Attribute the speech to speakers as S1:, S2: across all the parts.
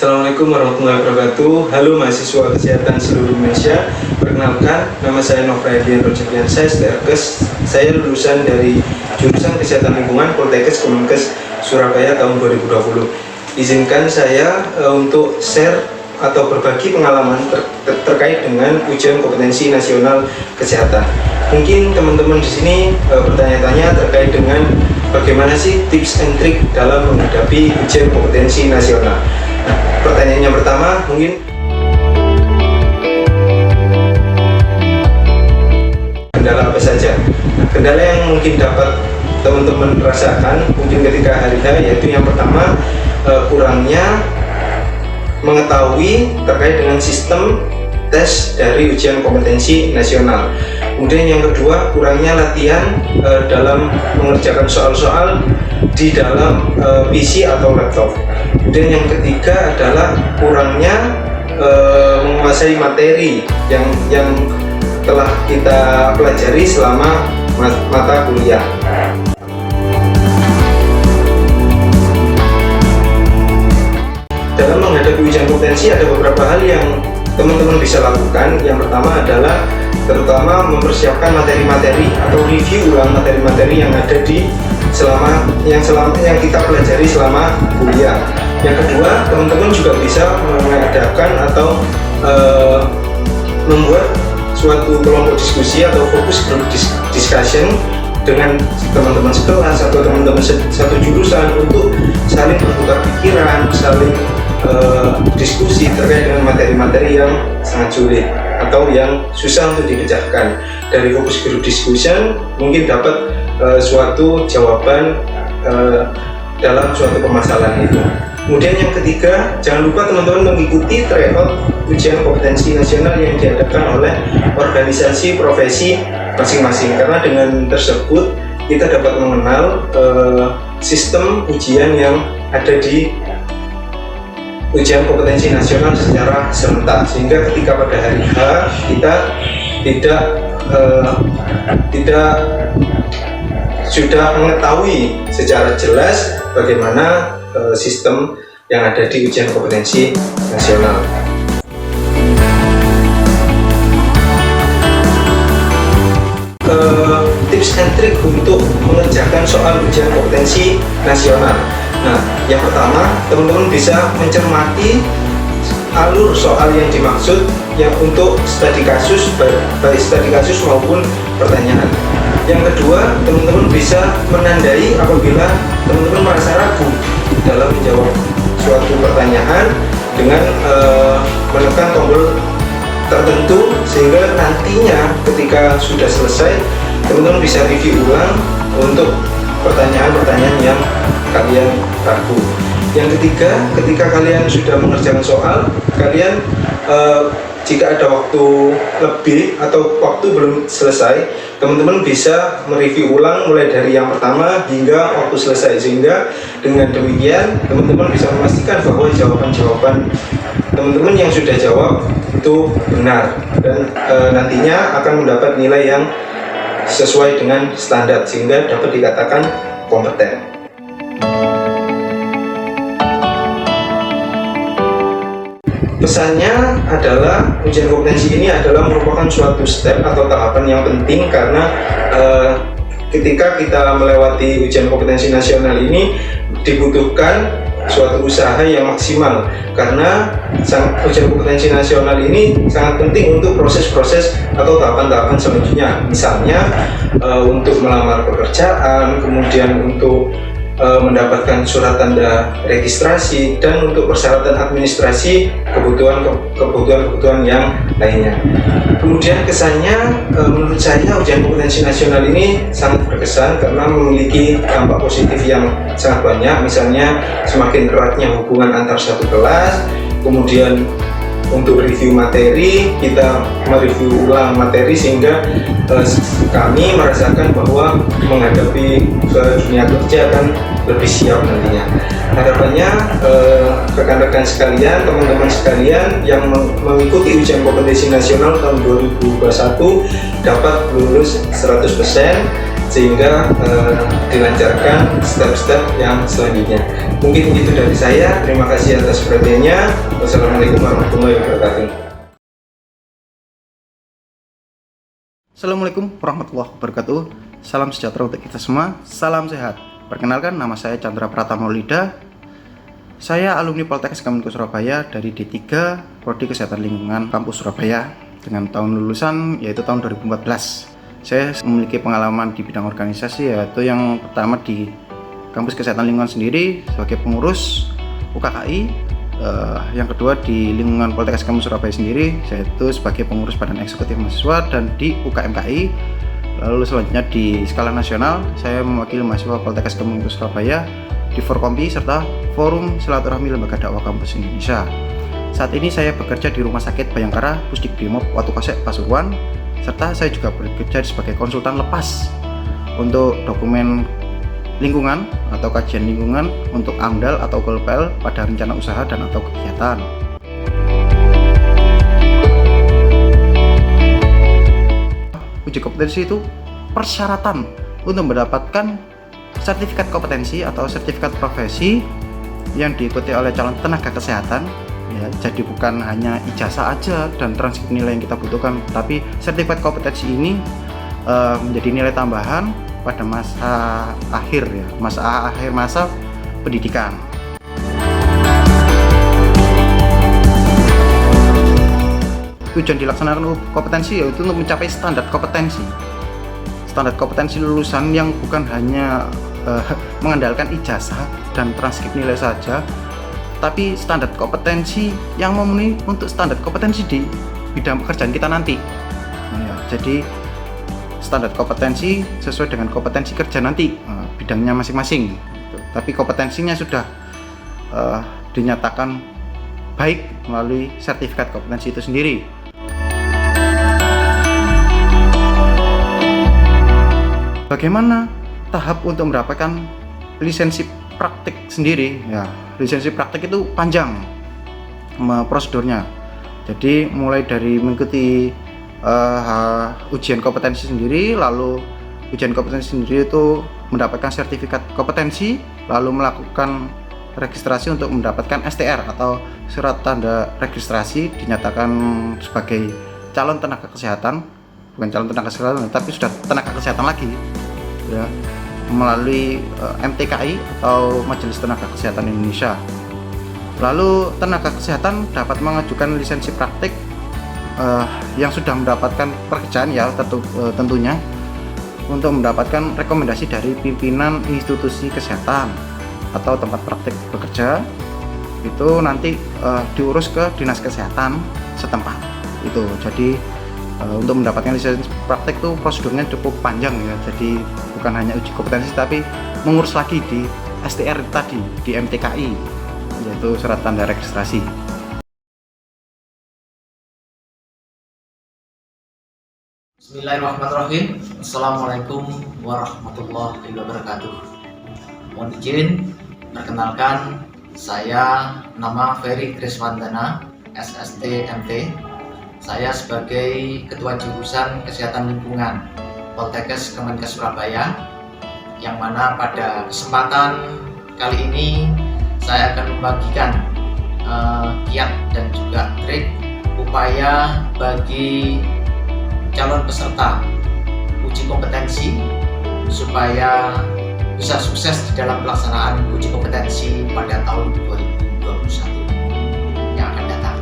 S1: Assalamualaikum warahmatullahi wabarakatuh. Halo mahasiswa kesehatan seluruh Indonesia. Perkenalkan, nama saya Novriadian Rojakian STRKes. Saya lulusan dari jurusan Kesehatan Lingkungan Poltekkes Kemenkes Surabaya tahun 2020. Izinkan saya untuk share atau berbagi pengalaman terkait dengan ujian kompetensi nasional kesehatan. Mungkin teman-teman di sini bertanya-tanya terkait dengan bagaimana sih tips and trik dalam menghadapi ujian kompetensi nasional. Nah, pertanyaan yang pertama mungkin kendala apa saja? Nah, kendala yang mungkin dapat teman-teman rasakan mungkin ketika hari H, yaitu yang pertama kurangnya mengetahui terkait dengan sistem tes dari ujian kompetensi nasional. Kemudian yang kedua, kurangnya latihan dalam mengerjakan soal-soal di dalam PC atau laptop. Kemudian yang ketiga adalah kurangnya menguasai materi yang telah kita pelajari selama mata kuliah. Dalam menghadapi ujian kompetensi ada beberapa hal yang teman-teman bisa lakukan. Yang pertama adalah terutama mempersiapkan materi-materi atau review ulang materi-materi yang ada di yang kita pelajari selama kuliah. Yang kedua, teman-teman juga bisa mengadakan atau membuat suatu kelompok diskusi atau fokus group discussion dengan teman-teman sekelas atau teman-teman satu jurusan untuk saling bertukar pikiran, saling diskusi terkait dengan materi-materi yang sangat sulit atau yang susah untuk dipecahkan. Dari fokus group discussion mungkin dapat suatu jawaban dalam suatu permasalahan itu. Kemudian yang ketiga, jangan lupa teman-teman mengikuti tryout ujian kompetensi nasional yang diadakan oleh organisasi profesi masing-masing, karena dengan tersebut kita dapat mengenal sistem ujian yang ada di ujian kompetensi nasional secara serentak, sehingga ketika pada hari H kita tidak sudah mengetahui secara jelas bagaimana sistem yang ada di ujian kompetensi nasional. Tips and trik untuk mengerjakan soal ujian kompetensi nasional. Nah, yang pertama, teman-teman bisa mencermati alur soal yang dimaksud yang untuk studi kasus, baik studi kasus maupun pertanyaan. Yang kedua, teman-teman bisa menandai apabila teman-teman merasa ragu dalam menjawab suatu pertanyaan dengan menekan tombol tertentu, sehingga nantinya ketika sudah selesai teman-teman bisa review ulang untuk pertanyaan-pertanyaan yang kalian ragu. Yang ketiga, ketika kalian sudah mengerjakan soal, kalian jika ada waktu lebih atau waktu belum selesai, teman-teman bisa mereview ulang mulai dari yang pertama hingga waktu selesai, sehingga dengan demikian teman-teman bisa memastikan bahwa jawaban-jawaban teman-teman yang sudah jawab itu benar dan nantinya akan mendapat nilai yang sesuai dengan standar, sehingga dapat dikatakan kompeten. Pesannya adalah ujian kompetensi ini adalah merupakan suatu step atau tahapan yang penting, karena ketika kita melewati ujian kompetensi nasional ini dibutuhkan suatu usaha yang maksimal, karena ujian kompetensi nasional ini sangat penting untuk proses-proses atau tahapan-tahapan selanjutnya, misalnya untuk melamar pekerjaan, kemudian untuk mendapatkan surat tanda registrasi, dan untuk persyaratan administrasi kebutuhan yang lainnya. Kemudian kesannya, menurut saya ujian kompetensi nasional ini sangat berkesan karena memiliki dampak positif yang sangat banyak. Misalnya semakin eratnya hubungan antar satu kelas, kemudian untuk review materi, kita mereview ulang materi sehingga kami merasakan bahwa menghadapi ke dunia kerja akan lebih siap nantinya. Harapannya rekan-rekan sekalian, teman-teman sekalian yang mengikuti ujian kompetensi nasional tahun 2021 dapat lulus 100% sehingga dilancarkan step-step yang selanjutnya. Mungkin itu dari saya. Terima kasih atas perhatiannya. Wassalamualaikum warahmatullahi wabarakatuh.
S2: Assalamualaikum warahmatullahi wabarakatuh. Salam sejahtera untuk kita semua. Salam sehat. Perkenalkan, nama saya Chandra Pratama Maulida. Saya alumni Poltekkes Kemenko Surabaya dari D3 Prodi Kesehatan Lingkungan Kampus Surabaya dengan tahun lulusan yaitu tahun 2014. Saya memiliki pengalaman di bidang organisasi, yaitu yang pertama di Kampus Kesehatan Lingkungan sendiri sebagai pengurus UKKI, yang kedua di lingkungan Poltekkes Kampus Surabaya sendiri yaitu sebagai pengurus Badan Eksekutif Mahasiswa, dan di UKMKI. Lalu selanjutnya di skala nasional saya mewakili mahasiswa Poltekkes Kampus Surabaya di Forkompi serta Forum Silaturahmi Lembaga Dakwah Kampus Indonesia. Saat ini saya bekerja di Rumah Sakit Bayangkara Pusdik Brimob Watukosek Pasuruan, serta saya juga bekerja sebagai konsultan lepas untuk dokumen lingkungan atau kajian lingkungan untuk AMDAL atau GOLPL pada rencana usaha dan atau kegiatan. Uji kompetensi itu persyaratan untuk mendapatkan sertifikat kompetensi atau sertifikat profesi yang diikuti oleh calon tenaga kesehatan. Ya, jadi bukan hanya ijazah aja dan transkrip nilai yang kita butuhkan, tapi sertifikat kompetensi ini menjadi nilai tambahan pada masa akhir ya, masa pendidikan. Tujuan dilaksanakan kompetensi yaitu untuk mencapai standar kompetensi. Standar kompetensi lulusan yang bukan hanya mengandalkan ijazah dan transkrip nilai saja, tapi standar kompetensi yang memenuhi untuk standar kompetensi di bidang pekerjaan kita nanti. Ya, jadi standar kompetensi sesuai dengan kompetensi kerja nanti, bidangnya masing-masing. Tapi kompetensinya sudah dinyatakan baik melalui sertifikat kompetensi itu sendiri. Bagaimana tahap untuk mendapatkan lisensi praktik sendiri? Ya, lisensi praktik itu panjang prosedurnya. Jadi mulai dari mengikuti ujian kompetensi sendiri, lalu ujian kompetensi sendiri itu mendapatkan sertifikat kompetensi, lalu melakukan registrasi untuk mendapatkan STR atau surat tanda registrasi, dinyatakan sebagai calon tenaga kesehatan, bukan calon tenaga kesehatan tapi sudah tenaga kesehatan lagi ya, melalui MTKI atau Majelis Tenaga Kesehatan Indonesia. Lalu tenaga kesehatan dapat mengajukan lisensi praktik yang sudah mendapatkan pekerjaan ya, tentunya untuk mendapatkan rekomendasi dari pimpinan institusi kesehatan atau tempat praktik bekerja. Itu nanti diurus ke dinas kesehatan setempat itu. Jadi untuk mendapatkan lisensi praktik itu prosedurnya cukup panjang ya. Jadi bukan hanya uji kompetensi tapi mengurus lagi di STR tadi, di MTKI, yaitu surat tanda registrasi.
S3: Bismillahirrahmanirrahim. Assalamualaikum warahmatullahi wabarakatuh. Mohon izin perkenalkan, saya nama Ferry Kriswandana, SST MT. Saya sebagai Ketua Jurusan Kesehatan Lingkungan Poltekkes Kemenkes Surabaya, yang mana pada kesempatan kali ini saya akan membagikan kiat dan juga trik upaya bagi calon peserta uji kompetensi supaya bisa sukses di dalam pelaksanaan uji kompetensi pada tahun 2021 yang akan datang.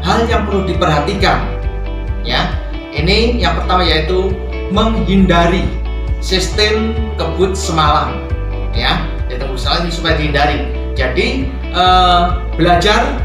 S3: Hal yang perlu diperhatikan ya, ini yang pertama yaitu menghindari sistem kebut semalam ya, yaitu misalnya ini supaya dihindari. Jadi belajar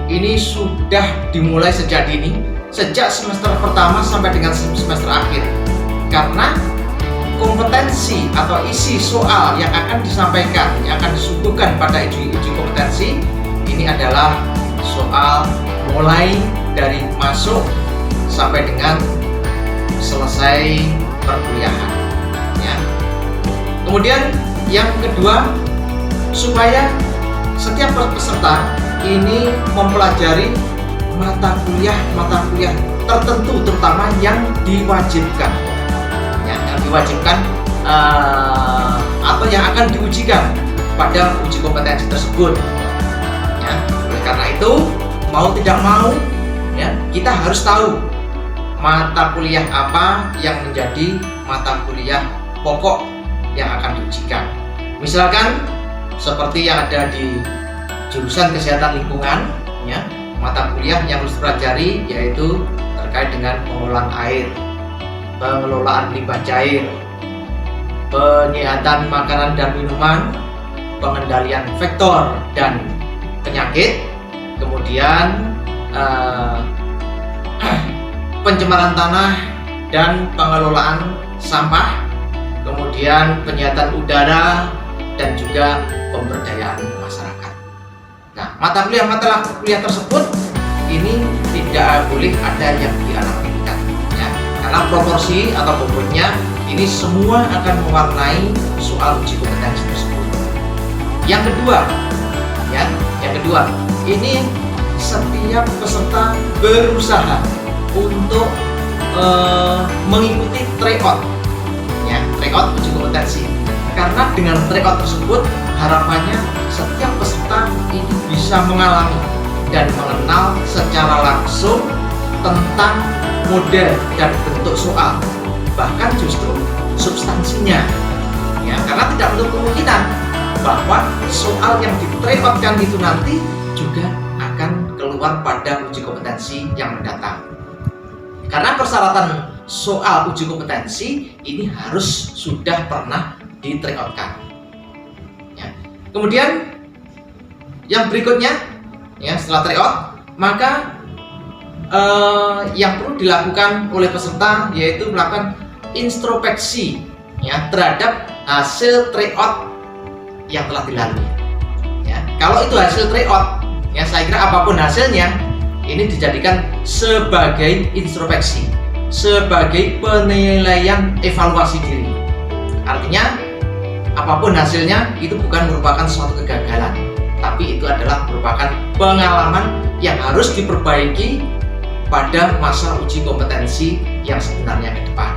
S3: ini sudah dimulai sejak dini, sejak semester pertama sampai dengan semester akhir, karena kompetensi atau isi soal yang akan disampaikan, yang akan disuguhkan pada uji kompetensi ini adalah soal mulai dari masuk sampai dengan selesai perkuliahan ya. Kemudian yang kedua, supaya setiap peserta ini mempelajari mata kuliah tertentu, terutama yang diwajibkan, ya, yang diwajibkan atau yang akan diujikan pada uji kompetensi tersebut. Ya, oleh karena itu mau tidak mau, ya, kita harus tahu mata kuliah apa yang menjadi mata kuliah pokok yang akan diujikan. Misalkan seperti yang ada di jurusan kesehatan lingkungan, ya, mata kuliah yang harus dipelajari yaitu terkait dengan pengolahan air, pengelolaan limbah cair, penyihatan makanan dan minuman, pengendalian vektor dan penyakit, kemudian pencemaran tanah dan pengelolaan sampah, kemudian penyihatan udara dan juga pemberdayaan masyarakat. Nah, mata kuliah tersebut ini tidak boleh ada yang dianalogikan, ya, karena proporsi atau bobotnya ini semua akan mewarnai soal uji kompetensi tersebut. Yang kedua, ya, ini setiap peserta berusaha untuk mengikuti tryout, ya, tryout uji kompetensi. Karena dengan tryout tersebut harapannya setiap peserta ini bisa mengalami dan mengenal secara langsung tentang model dan bentuk soal, bahkan justru substansinya, ya, karena tidak menutup kemungkinan bahwa soal yang di-tryoutkan itu nanti juga akan keluar pada uji kompetensi yang mendatang. Karena persyaratan soal uji kompetensi ini harus sudah pernah di-tryoutkan. Ya. Kemudian yang berikutnya, ya, setelah tryout, maka yang perlu dilakukan oleh peserta yaitu melakukan introspeksi, ya, terhadap hasil tryout yang telah dilalui. Ya, kalau itu hasil tryout, ya, saya kira apapun hasilnya ini dijadikan sebagai introspeksi, sebagai penilaian evaluasi diri. Artinya apapun hasilnya itu bukan merupakan suatu kegagalan, tapi itu adalah merupakan pengalaman yang harus diperbaiki pada masa uji kompetensi yang sebenarnya ke depan.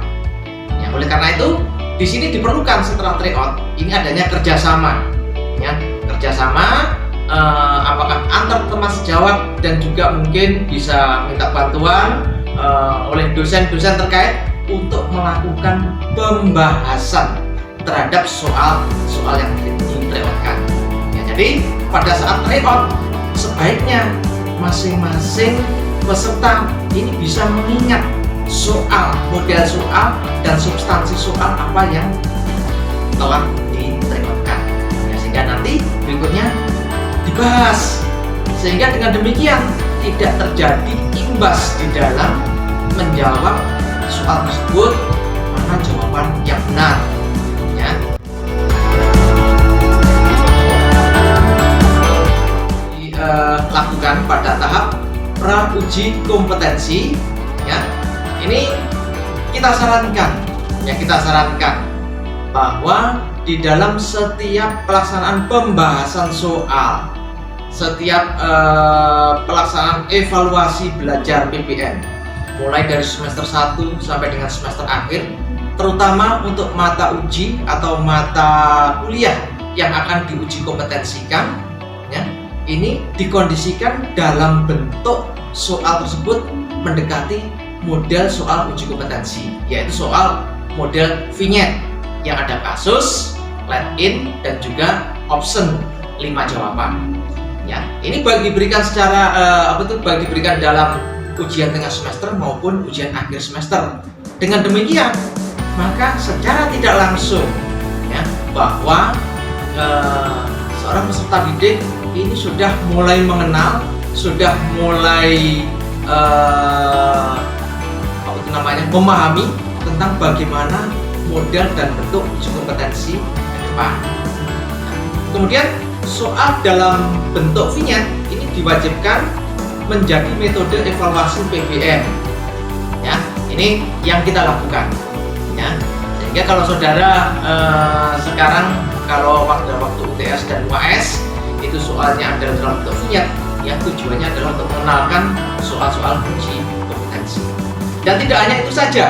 S3: Ya, oleh karena itu di sini diperlukan setelah tryout ini adanya kerjasama, ya, kerjasama apakah antar teman sejawat dan juga mungkin bisa minta bantuan oleh dosen-dosen terkait untuk melakukan pembahasan terhadap soal yang di-tryoutkan. Ya, jadi pada saat tryout sebaiknya masing-masing peserta ini bisa mengingat soal, model soal dan substansi soal apa yang telah di-tryoutkan, ya, sehingga nanti berikutnya dibahas, sehingga dengan demikian tidak terjadi imbas di dalam menjawab soal tersebut mana jawaban yang benar, ya. Dilakukan pada tahap pra uji kompetensi, ya, ini kita sarankan bahwa di dalam setiap pelaksanaan pembahasan soal, setiap pelaksanaan evaluasi belajar PPN mulai dari semester 1 sampai dengan semester akhir, terutama untuk mata uji atau mata kuliah yang akan diuji kompetensikan, ya, ini dikondisikan dalam bentuk soal tersebut mendekati model soal uji kompetensi, yaitu soal model vignette yang ada kasus, let-in dan juga option 5 jawaban. Ya, ini baik diberikan secara baik diberikan dalam ujian tengah semester maupun ujian akhir semester. Dengan demikian, maka secara tidak langsung, ya, bahwa seorang peserta didik ini sudah mulai mengenal, sudah mulai memahami tentang bagaimana model dan bentuk uji kompetensi ke depan. Kemudian soal dalam bentuk vignette ini diwajibkan menjadi metode evaluasi PBM. Ya, ini yang kita lakukan. Ya, sehingga kalau saudara sekarang kalau waktu UTS dan UAS itu soalnya ada dalam bentuk vignette, yang tujuannya adalah untuk mengenalkan soal-soal uji kompetensi. Dan tidak hanya itu saja,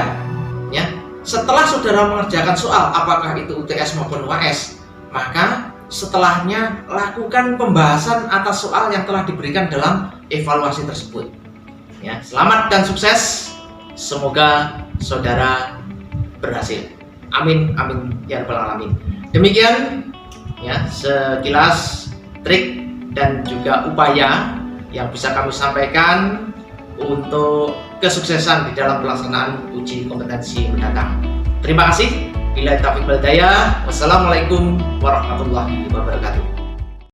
S3: ya. Setelah saudara mengerjakan soal, apakah itu UTS maupun UAS, maka setelahnya lakukan pembahasan atas soal yang telah diberikan dalam evaluasi tersebut. Ya, selamat dan sukses. Semoga saudara berhasil. Amin, amin ya rabbal alamin. Demikian ya sekilas trik dan juga upaya yang bisa kami sampaikan untuk kesuksesan di dalam pelaksanaan uji kompetensi mendatang. Terima kasih. Bila taufiq wal hidayah. Wassalamualaikum warahmatullahi wabarakatuh.